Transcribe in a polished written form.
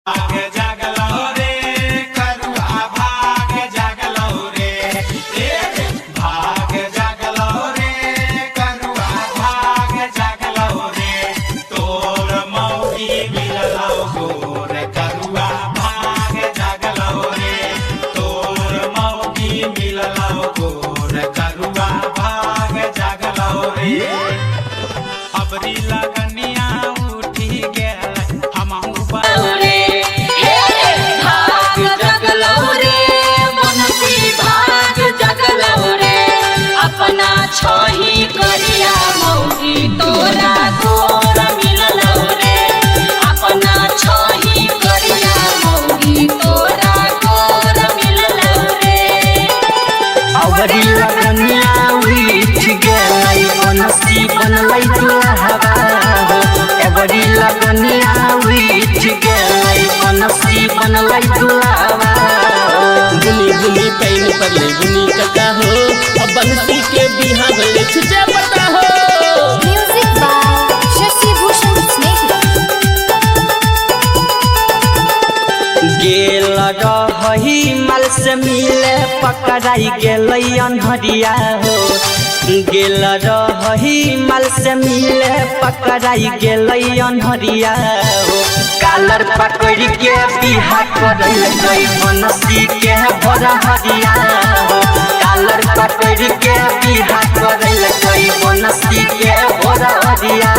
भाग जागलो रे करुआ भाग जागलो रे भाग जागलो रे करुआ भाग जागलो रे तोर मौगी मिललो गोर करुआ भाग जागलो रे तोर मौगी मिललो गोर करुआ भाग जागलो रे अबरी लगनिया उठी गेल हमहु अपना छही करिया मौगी तोरा गोर मिललो रे अपना छही करिया मौगी तोरा गोर मिललो रे अबरी लगनिया उठ गेलै बनसी बनलै दुल्हवा अबरी लगनिया उठ गेलै बनसी बनलै दुल्हवा बुनी बुनी पैन पड़ले बुनी कका हो अब बंसी के बिहा भले छुटे पता हो Music by Shashi Bhushan Snake. गेल रही माल से मिले पकड़ाई गेलै अनहरिया हो गेल रही माल से मिले पकड़ाई गेलै अनहरिया हो कालर पकड़ के बिहा करैलै बनसी के भरहरिया हो कालर पकड़ के बिहा करैलै बनसी के भरहरिया